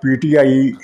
PTI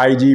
IG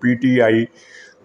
PTI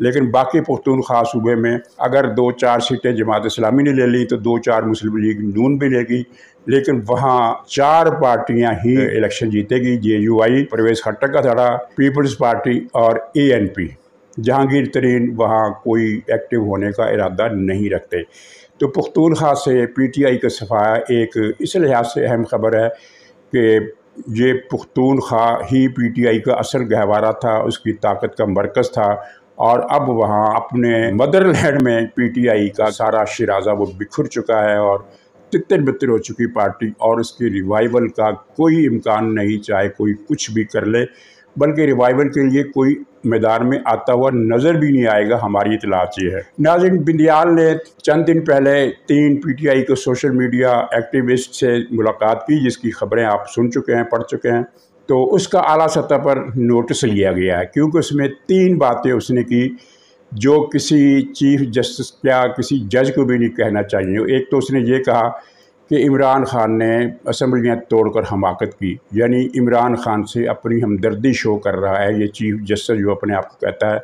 لیکن باقی پختونخوا صوبے میں اگر 2-4 سیٹیں جماعت اسلامی نے لے لی تو 2-4 مسلم لیگ نون بھی لے گی، لیکن وہاں 4 پارٹیاں ہی الیکشن جیتے گی، JUI پرویز خٹک کا دھڑا، پیپلز پارٹی اور ANP۔ جہانگیر ترین وہاں کوئی ایکٹیو ہونے کا ارادہ نہیں رکھتے۔ تو پختونخوا سے PTI کا صفحہ ایک اس لحاظ سے اہم خبر ہے کہ یہ پختونخوا ہی PTI کا اصل گہوارہ تھا، اس کی طاقت کا مرکز تھا، اور اب وہاں اپنے مدر لینڈ میں PTI کا سارا شیرازہ وہ بکھر چکا ہے اور تتر بتر ہو چکی پارٹی، اور اس کی ریوائیول کا کوئی امکان نہیں، چاہے کوئی کچھ بھی کر لے، بلکہ ریوائیول کے لیے کوئی میدان میں آتا ہوا نظر بھی نہیں آئے گا، ہماری اطلاعات یہ ہے۔ ناظرین، بندیال نے چند دن پہلے 3 PTI کے سوشل میڈیا ایکٹیوسٹ سے ملاقات کی، جس کی خبریں آپ سن چکے ہیں، پڑھ چکے ہیں۔ تو اس کا اعلیٰ سطح پر نوٹس لیا گیا ہے، کیونکہ اس میں 3 باتیں اس نے کی جو کسی چیف جسٹس یا کسی جج کو بھی نہیں کہنا چاہیے۔ ایک تو اس نے یہ کہا کہ عمران خان نے اسمبلیاں توڑ کر حماقت کی، یعنی عمران خان سے اپنی ہمدردی شو کر رہا ہے یہ چیف جسٹس جو اپنے آپ کو کہتا ہے۔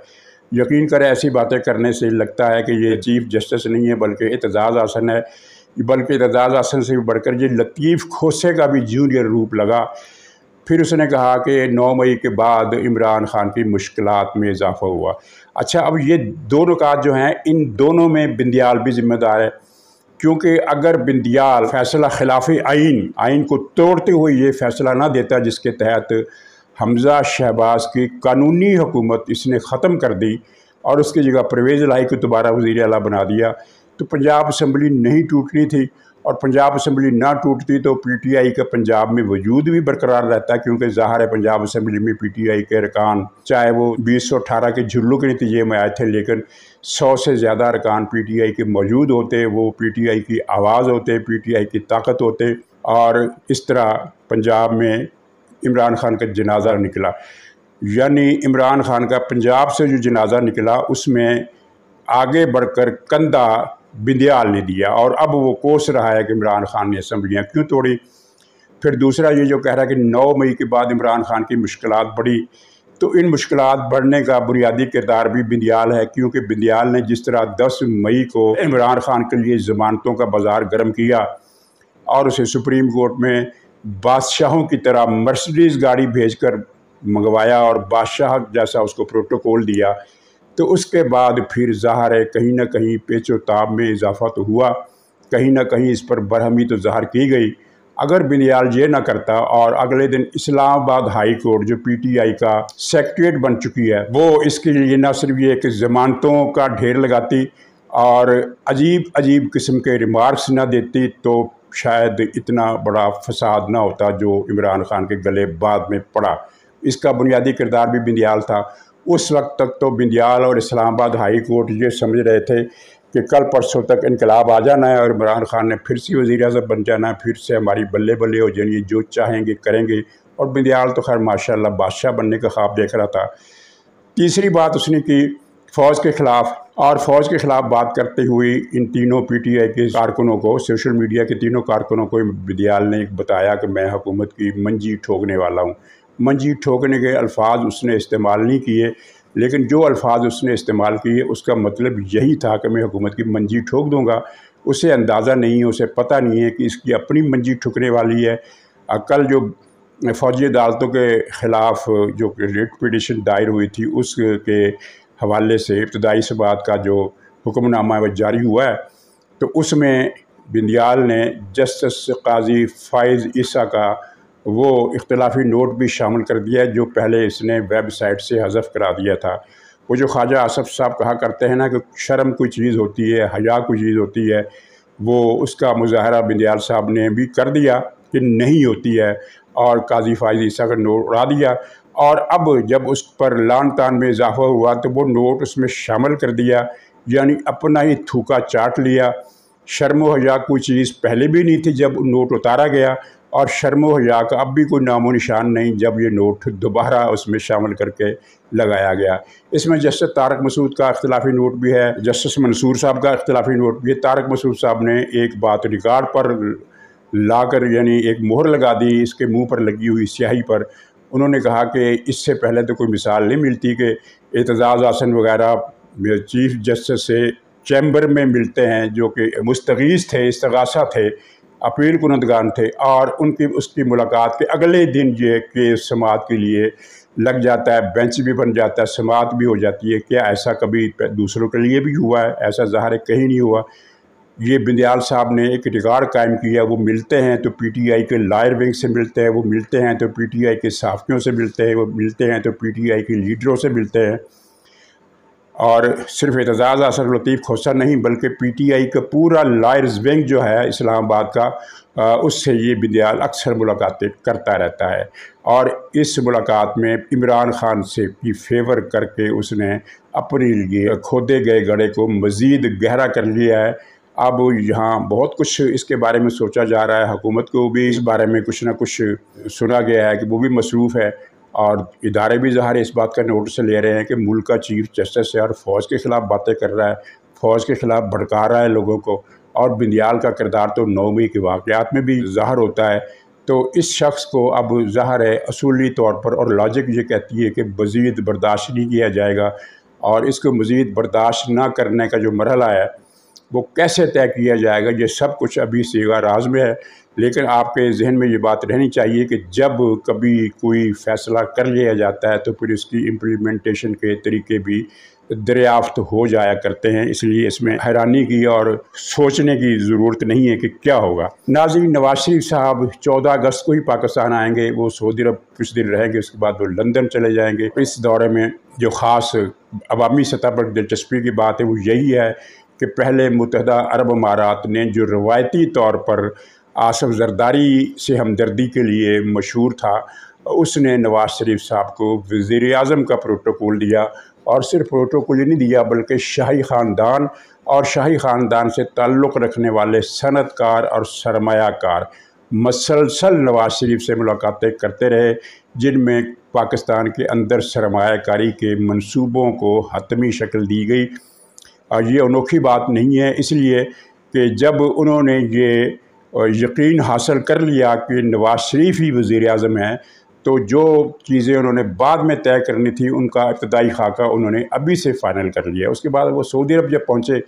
یقین کریں ایسی باتیں کرنے سے لگتا ہے کہ یہ چیف جسٹس نہیں ہے بلکہ اعتزاز احسن ہے، بلکہ اعتزاز احسن سے بھی بڑھ کر یہ لطیف کھوسے کا بھی جونیئر روپ لگا۔ پھر اس نے کہا کہ 9 مئی کے بعد عمران خان کی مشکلات میں اضافہ ہوا۔ اچھا، اب یہ 2 نکات جو ہیں، ان دونوں میں بندیال بھی ذمہ دار ہے، کیونکہ اگر بندیال فیصلہ خلاف آئین کو توڑتے ہوئے یہ فیصلہ نہ دیتا جس کے تحت حمزہ شہباز کی قانونی حکومت اس نے ختم کر دی اور اس کی جگہ پرویز الہی کو دوبارہ وزیر اعلیٰ بنا دیا، تو پنجاب اسمبلی نہیں ٹوٹنی تھی، اور پنجاب اسمبلی نہ ٹوٹتی تو PTI کا پنجاب میں وجود بھی برقرار رہتا ہے، کیونکہ ظاہر ہے پنجاب اسمبلی میں PTI کے ارکان چاہے وہ 2018 کے جھلوں کے نتیجے میں آئے تھے، لیکن 100 سے زیادہ ارکان PTI کے موجود ہوتے، وہ PTI کی آواز ہوتے، PTI کی طاقت ہوتے، اور اس طرح پنجاب میں عمران خان کا جنازہ نکلا، یعنی عمران خان کا پنجاب سے جو جنازہ نکلا اس میں آگے بڑھ کر کندھا بندیال نے دیا، اور اب وہ کوس رہا ہے کہ عمران خان نے اسمبلیاں کیوں توڑی۔ پھر دوسرا یہ جو کہہ رہا ہے کہ 9 مئی کے بعد عمران خان کی مشکلات بڑھی، تو ان مشکلات بڑھنے کا بنیادی کردار بھی بندیال ہے، کیونکہ بندیال نے جس طرح 10 مئی کو عمران خان کے لیے ضمانتوں کا بازار گرم کیا اور اسے سپریم کورٹ میں بادشاہوں کی طرح مرسڈیز گاڑی بھیج کر منگوایا اور بادشاہ جیسا اس کو پروٹوکول دیا، تو اس کے بعد پھر ظاہر ہے کہیں نہ کہیں پیچ و تاب میں اضافہ تو ہوا، کہیں نہ کہیں اس پر برہمی تو ظاہر کی گئی۔ اگر بندیال یہ نہ کرتا اور اگلے دن اسلام آباد ہائی کورٹ جو PTI کا سیکریٹریٹ بن چکی ہے وہ اس کے لیے نہ صرف یہ کہ ضمانتوں کا ڈھیر لگاتی اور عجیب قسم کے ریمارکس نہ دیتی، تو شاید اتنا بڑا فساد نہ ہوتا جو عمران خان کے گلے بعد میں پڑا۔ اس کا بنیادی کردار بھی بندیال تھا۔ اس وقت تک تو بندیال اور اسلام آباد ہائی کورٹ یہ سمجھ رہے تھے کہ کل پرسوں تک انقلاب آ جانا ہے اور عمران خان نے پھر سے وزیر اعظم بن جانا ہے، پھر سے ہماری بلے بلے ہو جائیں گے، جو چاہیں گے کریں گے، اور بندیال تو خیر ماشاءاللہ بادشاہ بننے کا خواب دیکھ رہا تھا۔ تیسری بات اس نے کی فوج کے خلاف، اور فوج کے خلاف بات کرتے ہوئے ان تینوں PTI کے کارکنوں کو، سوشل میڈیا کے تینوں کارکنوں کو بندیال نے بتایا کہ میں حکومت کی منجی ٹھوکنے والا ہوں۔ منجی ٹھوکنے کے الفاظ اس نے استعمال نہیں کیے، لیکن جو الفاظ اس نے استعمال کیے اس کا مطلب یہی تھا کہ میں حکومت کی منجی ٹھوک دوں گا۔ اسے اندازہ نہیں ہے، اسے پتہ نہیں ہے کہ اس کی اپنی منجی ٹھکنے والی ہے۔ کل جو فوجی عدالتوں کے خلاف جو ریٹ پٹیشن دائر ہوئی تھی اس کے حوالے سے ابتدائی سماعت کا جو حکم نامہ وہ جاری ہوا ہے، تو اس میں بندیال نے جسٹس قاضی فائز عیسیٰ کا وہ اختلافی نوٹ بھی شامل کر دیا ہے جو پہلے اس نے ویب سائٹ سے حذف کرا دیا تھا۔ وہ جو خواجہ آصف صاحب کہا کرتے ہیں نا کہ شرم کوئی چیز ہوتی ہے، حیا کوئی چیز ہوتی ہے، وہ اس کا مظاہرہ بندیال صاحب نے بھی کر دیا کہ نہیں ہوتی ہے، اور قاضی فائز عیسیٰ کا نوٹ اڑا دیا، اور اب جب اس پر لان تان میں اضافہ ہوا تو وہ نوٹ اس میں شامل کر دیا، یعنی اپنا ہی تھوکا چاٹ لیا۔ شرم و حیا کوئی چیز پہلے بھی نہیں تھی جب نوٹ اتارا گیا، اور شرم و حیا کا اب بھی کوئی نام و نشان نہیں جب یہ نوٹ دوبارہ اس میں شامل کر کے لگایا گیا۔ اس میں جسٹس طارق مسعود کا اختلافی نوٹ بھی ہے، جسٹس منصور صاحب کا اختلافی نوٹ بھی ہے۔ طارق مسعود صاحب نے ایک بات ریکارڈ پر لا کر یعنی ایک مہر لگا دی اس کے منہ پر لگی ہوئی سیاہی پر۔ انہوں نے کہا کہ اس سے پہلے تو کوئی مثال نہیں ملتی کہ اعتزاز احسن وغیرہ چیف جسٹس سے چیمبر میں ملتے ہیں، جو کہ مستغیث تھے، استغاثہ تھے، اپیل کنندگان تھے، اور اس کی ملاقات کے اگلے دن یہ کیس سماعت کے لیے لگ جاتا ہے، بینچ بھی بن جاتا ہے، سماعت بھی ہو جاتی ہے۔ کیا ایسا کبھی دوسروں کے لیے بھی ہوا ہے؟ ایسا ظاہر ہے کہیں نہیں ہوا۔ یہ بندیال صاحب نے ایک ریکارڈ قائم کیا، وہ ملتے ہیں تو پی ٹی آئی کے لائر ونگ سے ملتے ہیں، وہ ملتے ہیں تو پی ٹی آئی کے صحافیوں سے ملتے ہیں، وہ ملتے ہیں تو پی ٹی آئی کے لیڈروں سے ملتے ہیں، اور صرف اعتزاز احسن لطیف کھوسہ نہیں بلکہ پی ٹی آئی کا پورا لائرز ونگ جو ہے اسلام آباد کا، اس سے یہ بندیال اکثر ملاقاتیں کرتا رہتا ہے، اور اس ملاقات میں عمران خان سے بھی فیور کر کے اس نے اپنے لیے کھودے گئے گڑھے کو مزید گہرا کر لیا ہے۔ اب یہاں بہت کچھ اس کے بارے میں سوچا جا رہا ہے، حکومت کو بھی اس بارے میں کچھ نہ کچھ سنا گیا ہے کہ وہ بھی مصروف ہے، اور ادارے بھی ظاہر اس بات کا نوٹس لے رہے ہیں کہ ملک کا چیف جسٹس ہے اور فوج کے خلاف باتیں کر رہا ہے، فوج کے خلاف بھڑکا رہا ہے لوگوں کو، اور بندیال کا کردار تو 9 مئی کے واقعات میں بھی ظاہر ہوتا ہے۔ تو اس شخص کو اب ظاہر ہے اصولی طور پر، اور لاجک یہ کہتی ہے کہ مزید برداشت نہیں کیا جائے گا، اور اس کو مزید برداشت نہ کرنے کا جو مرحلہ ہے وہ کیسے طے کیا جائے گا، یہ سب کچھ ابھی صیغہ راز میں ہے۔ لیکن آپ کے ذہن میں یہ بات رہنی چاہیے کہ جب کبھی کوئی فیصلہ کر لیا جاتا ہے تو پھر اس کی امپلیمنٹیشن کے طریقے بھی دریافت ہو جایا کرتے ہیں، اس لیے اس میں حیرانی کی اور سوچنے کی ضرورت نہیں ہے کہ کیا ہوگا۔ ناظرین، نواز شریف صاحب 14 اگست کو ہی پاکستان آئیں گے، وہ سعودی عرب کچھ دن رہیں گے، اس کے بعد وہ لندن چلے جائیں گے۔ اس دورے میں جو خاص عوامی سطح پر دلچسپی کی بات ہے وہ یہی ہے کہ پہلے متحدہ عرب امارات نے جو روایتی طور پر آصف زرداری سے ہمدردی کے لیے مشہور تھا، اس نے نواز شریف صاحب کو وزیر اعظم کا پروٹوکول دیا، اور صرف پروٹوکول ہی نہیں دیا بلکہ شاہی خاندان اور شاہی خاندان سے تعلق رکھنے والے صنعت کار اور سرمایہ کار مسلسل نواز شریف سے ملاقاتیں کرتے رہے، جن میں پاکستان کے اندر سرمایہ کاری کے منصوبوں کو حتمی شکل دی گئی۔ اور یہ انوکھی بات نہیں ہے، اس لیے کہ جب انہوں نے یہ یقین حاصل کر لیا کہ نواز شریف ہی وزیر اعظم ہیں، تو جو چیزیں انہوں نے بعد میں طے کرنی تھی ان کا ابتدائی خاکہ انہوں نے ابھی سے فائنل کر لیا۔ اس کے بعد وہ سعودی عرب جب پہنچے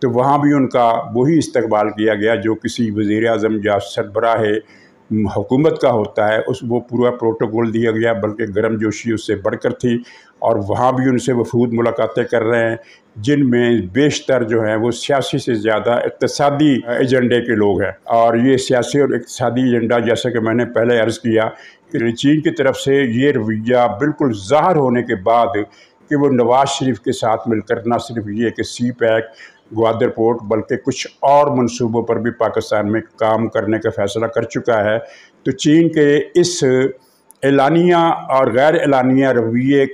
تو وہاں بھی ان کا وہی استقبال کیا گیا جو کسی وزیر اعظم یا سربراہ حکومت کا ہوتا ہے، وہ پورا پروٹوکول دیا گیا، بلکہ گرم جوشی اس سے بڑھ کر تھی، اور وہاں بھی ان سے وفود ملاقاتیں کر رہے ہیں، جن میں بیشتر جو ہیں وہ سیاسی سے زیادہ اقتصادی ایجنڈے کے لوگ ہیں۔ اور یہ سیاسی اور اقتصادی ایجنڈا، جیسا کہ میں نے پہلے عرض کیا کہ چین کی طرف سے یہ رویہ بالکل ظاہر ہونے کے بعد کہ وہ نواز شریف کے ساتھ مل کر نہ صرف یہ کہ سی پیک، گوادر پورٹ، بلکہ کچھ اور منصوبوں پر بھی پاکستان میں کام کرنے کا فیصلہ کر چکا ہے، تو چین کے اس اعلانیہ اور غیر اعلانیہ رویے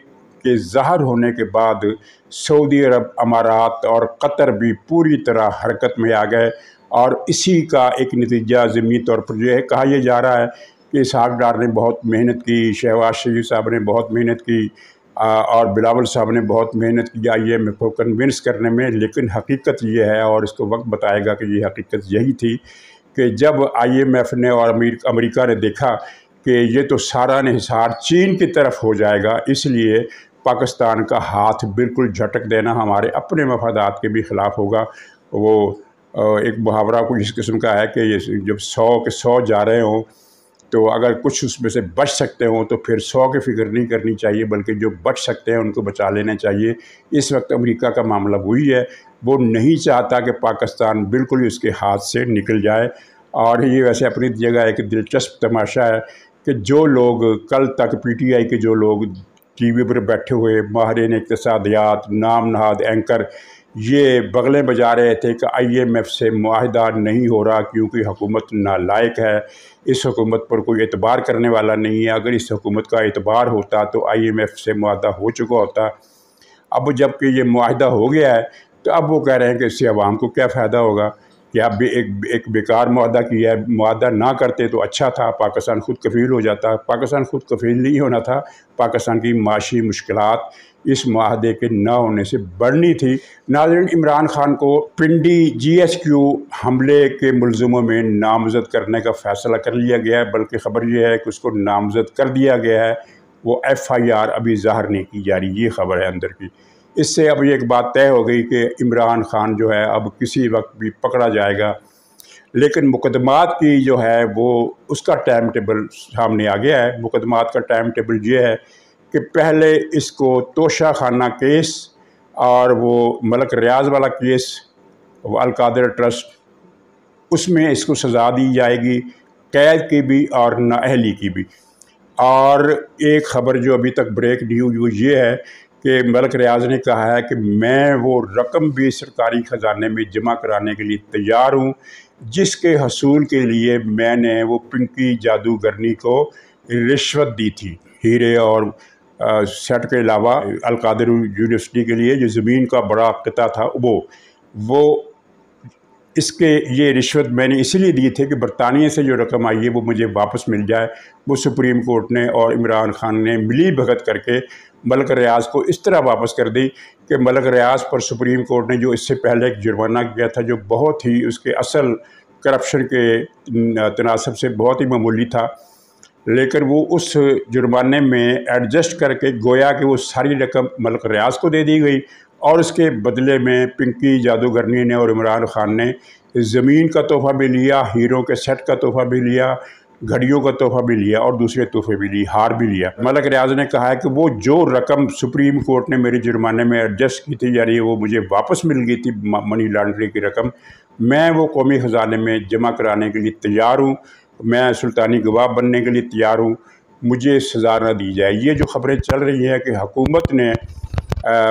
کے ظاہر ہونے کے بعد سعودی عرب، امارات اور قطر بھی پوری طرح حرکت میں آ گئے، اور اسی کا ایک نتیجہ ضمنی طور پر یہ کہا یہ جا رہا ہے کہ اسحاق ڈار نے بہت محنت کی، شہباز شریف صاحب نے بہت محنت کی، اور بلاول صاحب نے بہت محنت کی آئی ایم ایف کو کنونس کرنے میں، لیکن حقیقت یہ ہے، اور اس کو وقت بتائے گا کہ یہ حقیقت یہی تھی کہ جب آئی ایم ایف نے اور امریکہ نے دیکھا کہ یہ تو سارا انحصار چین کی طرف ہو جائے گا، اس لیے پاکستان کا ہاتھ بالکل جھٹک دینا ہمارے اپنے مفادات کے بھی خلاف ہوگا۔ وہ ایک محاورہ کچھ اس قسم کا ہے کہ جب 100 کے 100 جا رہے ہوں تو اگر کچھ اس میں سے بچ سکتے ہوں تو پھر 100 کی فکر نہیں کرنی چاہیے، بلکہ جو بچ سکتے ہیں ان کو بچا لینا چاہیے۔ اس وقت امریکہ کا معاملہ وہی ہے، وہ نہیں چاہتا کہ پاکستان بالکل ہی اس کے ہاتھ سے نکل جائے۔ اور یہ ویسے اپنی جگہ ایک دلچسپ تماشا ہے کہ جو لوگ کل تک پی ٹی آئی کے جو لوگ ٹی وی پر بیٹھے ہوئے ماہرین اقتصادیات، نام نہاد اینکر، یہ بغلیں بجا رہے تھے کہ آئی ایم ایف سے معاہدہ نہیں ہو رہا کیونکہ حکومت نالائق ہے، اس حکومت پر کوئی اعتبار کرنے والا نہیں ہے، اگر اس حکومت کا اعتبار ہوتا تو آئی ایم ایف سے معاہدہ ہو چکا ہوتا۔ اب جب کہ یہ معاہدہ ہو گیا ہے تو اب وہ کہہ رہے ہیں کہ اس سے عوام کو کیا فائدہ ہوگا، کہ اب بھی ایک بیکار معاہدہ کیا ہے، معاہدہ نہ کرتے تو اچھا تھا، پاکستان خود کفیل ہو جاتا۔ پاکستان خود کفیل نہیں ہونا تھا، پاکستان کی معاشی مشکلات اس معاہدے کے نہ ہونے سے بڑھنی تھی۔ ناظرین، عمران خان کو پنڈی جی ایچ کیو حملے کے ملزموں میں نامزد کرنے کا فیصلہ کر لیا گیا ہے، بلکہ خبر یہ ہے کہ اس کو نامزد کر دیا گیا ہے، وہ ایف آئی آر ابھی ظاہر نہیں کی جا رہی، یہ خبر ہے اندر کی۔ اس سے اب یہ ایک بات طے ہو گئی کہ عمران خان جو ہے اب کسی وقت بھی پکڑا جائے گا، لیکن مقدمات کی جو ہے وہ اس کا ٹائم ٹیبل سامنے آ گیا ہے۔ مقدمات کا ٹائم ٹیبل یہ ہے کہ پہلے اس کو توشہ خانہ کیس اور وہ ملک ریاض والا کیس، وہ القادر ٹرسٹ، اس میں اس کو سزا دی جائے گی، قید کی بھی اور نااہلی کی بھی۔ اور ایک خبر جو ابھی تک بریک نہیں ہوئی وہ یہ ہے کہ ملک ریاض نے کہا ہے کہ میں وہ رقم بھی سرکاری خزانے میں جمع کرانے کے لیے تیار ہوں جس کے حصول کے لیے میں نے وہ پنکی جادوگرنی کو رشوت دی تھی۔ ہیرے اور سیٹ کے علاوہ القادر یونیورسٹی کے لیے جو زمین کا بڑا قطعہ تھا وہ اس کے یہ رشوت میں نے اسی لیے دی تھی کہ برطانیہ سے جو رقم آئی ہے وہ مجھے واپس مل جائے۔ وہ سپریم کورٹ نے اور عمران خان نے ملی بھگت کر کے ملک ریاض کو اس طرح واپس کر دی کہ ملک ریاض پر سپریم کورٹ نے جو اس سے پہلے ایک جرمانہ کیا تھا جو بہت ہی اس کے اصل کرپشن کے تناسب سے بہت ہی معمولی تھا، لیکن وہ اس جرمانے میں ایڈجسٹ کر کے گویا کہ وہ ساری رقم ملک ریاض کو دے دی گئی، اور اس کے بدلے میں پنکی جادوگرنی نے اور عمران خان نے زمین کا تحفہ بھی لیا، ہیروں کے سیٹ کا تحفہ بھی لیا، گھڑیوں کا تحفہ بھی لیا اور دوسرے تحفے بھی لیے، ہار بھی لیا۔ ملک ریاض نے کہا ہے کہ وہ جو رقم سپریم کورٹ نے میری جرمانے میں ایڈجسٹ کی تھی، یعنی وہ مجھے واپس مل گئی تھی منی لانڈرنگ کی رقم، میں وہ قومی خزانے میں جمع کرانے کے لیے تیار ہوں، میں سلطانی گواہ بننے کے لیے تیار ہوں، مجھے سزا نہ دی جائے۔ یہ جو خبریں چل رہی ہیں کہ حکومت نے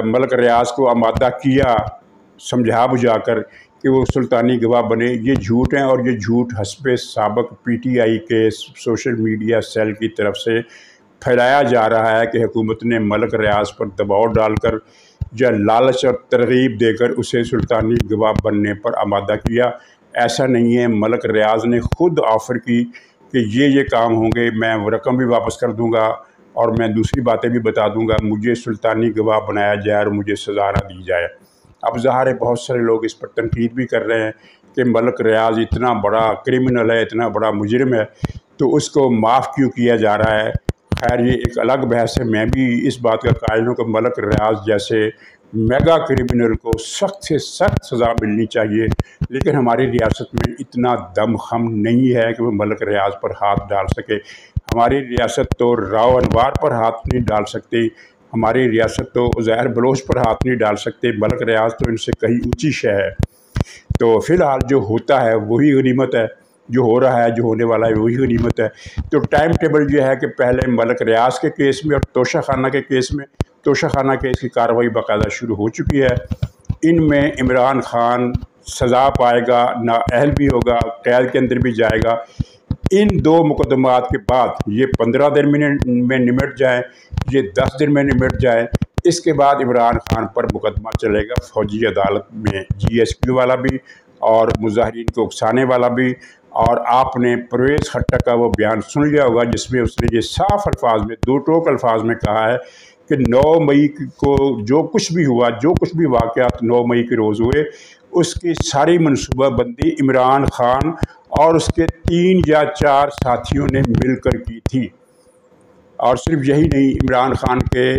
ملک ریاض کو آمادہ کیا سمجھا بجھا کر کہ وہ سلطانی گواہ بنے، یہ جھوٹ ہیں، اور یہ جھوٹ حسب سابق پی ٹی آئی کے سوشل میڈیا سیل کی طرف سے پھیلایا جا رہا ہے کہ حکومت نے ملک ریاض پر دباؤ ڈال کر یا لالچ اور ترغیب دے کر اسے سلطانی گواہ بننے پر آمادہ کیا۔ ایسا نہیں ہے، ملک ریاض نے خود آفر کی کہ یہ کام ہوں گے، میں وہ رقم بھی واپس کر دوں گا اور میں دوسری باتیں بھی بتا دوں گا، مجھے سلطانی گواہ بنایا جائے اور مجھے سزا نہ دی جائے۔ اب ظاہر ہے بہت سارے لوگ اس پر تنقید بھی کر رہے ہیں کہ ملک ریاض اتنا بڑا کرمنل ہے، اتنا بڑا مجرم ہے، تو اس کو معاف کیوں کیا جا رہا ہے۔ خیر یہ ایک الگ بحث ہے، میں بھی اس بات کا قائل ہوں کہ ملک ریاض جیسے میگا کرمنل کو سخت سے سخت سزا ملنی چاہیے، لیکن ہماری ریاست میں اتنا دم خم نہیں ہے کہ وہ ملک ریاض پر ہاتھ ڈال سکے۔ ہماری ریاست تو راؤ انوار پر ہاتھ نہیں ڈال سکتی، ہماری ریاست تو عزیر بلوچ پر ہاتھ نہیں ڈال سکتے، ملک ریاض تو ان سے کہیں اونچی شے ہے۔ تو فی الحال جو ہوتا ہے وہی غنیمت ہے، جو ہو رہا ہے، جو ہونے والا ہے وہی غنیمت ہے۔ تو ٹائم ٹیبل یہ ہے کہ پہلے ملک ریاض کے کیس میں اور توشہ خانہ کے کیس میں، توشہ خانہ کیس کی کارروائی باقاعدہ شروع ہو چکی ہے، ان میں عمران خان سزا پائے گا، نااہل بھی ہوگا، قید کے اندر بھی جائے گا۔ ان دو مقدمات کے بعد یہ 15 دن میں نمٹ جائیں، یہ 10 دن میں نمٹ جائیں، اس کے بعد عمران خان پر مقدمہ چلے گا فوجی عدالت میں، جی ایس پی والا بھی اور مظاہرین کو اکسانے والا بھی۔ اور آپ نے پرویز خٹک کا وہ بیان سن لیا ہوگا جس میں اس نے یہ صاف الفاظ میں، دو ٹوک الفاظ میں کہا ہے کہ 9 مئی کو جو کچھ بھی ہوا، جو کچھ بھی واقعات 9 مئی کے روز ہوئے، اس کی ساری منصوبہ بندی عمران خان اور اس کے 3 یا 4 ساتھیوں نے مل کر کی تھی۔ اور صرف یہی نہیں، عمران خان کے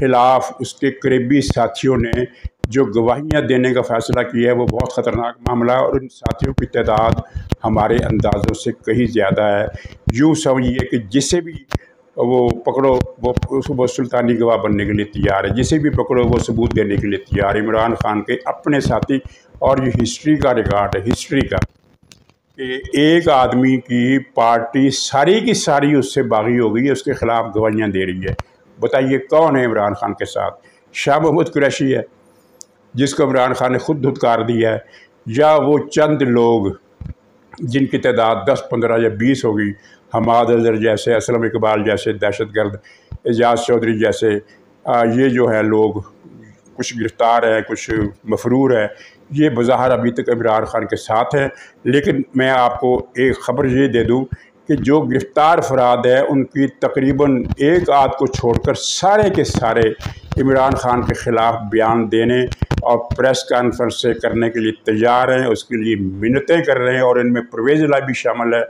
خلاف اس کے قریبی ساتھیوں نے جو گواہیاں دینے کا فیصلہ کیا ہے وہ بہت خطرناک معاملہ ہے، اور ان ساتھیوں کی تعداد ہمارے اندازوں سے کہیں زیادہ ہے۔ یوں سمجھیے کہ جسے بھی وہ پکڑو وہ سلطانی گواہ بننے کے لیے تیار ہے، جسے بھی پکڑو وہ ثبوت دینے کے لیے تیار ہے۔ عمران خان کے اپنے ساتھی، اور یہ ہسٹری کا ریکارڈ ہے، ہسٹری کا، کہ ایک آدمی کی پارٹی ساری کی ساری اس سے باغی ہو گئی ہے، اس کے خلاف گواہیاں دے رہی ہے۔ بتائیے کون ہے عمران خان کے ساتھ؟ شاہ محمود قریشی ہے جس کو عمران خان نے خود دھتکار دیا ہے، یا وہ چند لوگ جن کی تعداد 10 15 یا 20 ہوگی، حماد اظہر جیسے، اسلم اقبال جیسے دہشت گرد، اعجاز چودھری جیسے، یہ جو ہے لوگ کچھ گرفتار ہیں، کچھ مفرور ہیں، یہ بظاہر ابھی تک عمران خان کے ساتھ ہیں۔ لیکن میں آپ کو ایک خبر یہ دے دوں کہ جو گرفتار افراد ہیں ان کی تقریباً ایک آدھ کو چھوڑ کر سارے کے سارے عمران خان کے خلاف بیان دینے اور پریس کانفرنس سے کرنے کے لیے تیار ہیں، اس کے لیے منتیں کر رہے ہیں، اور ان میں پرویز الہی بھی شامل ہے۔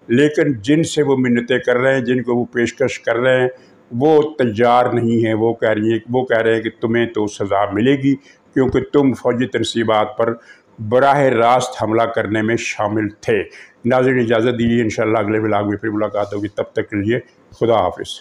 لیکن جن سے وہ منتیں کر رہے ہیں، جن کو وہ پیشکش کر رہے ہیں، وہ تیار نہیں ہیں، وہ کہہ رہے ہیں کہ تمہیں تو سزا ملے گی کیونکہ تم فوجی تنصیبات پر براہ راست حملہ کرنے میں شامل تھے۔ ناظرین اجازت دیجیے، انشاءاللہ اگلے ولاگ میں پھر ملاقات ہوگی، تب تک کے لیے خدا حافظ۔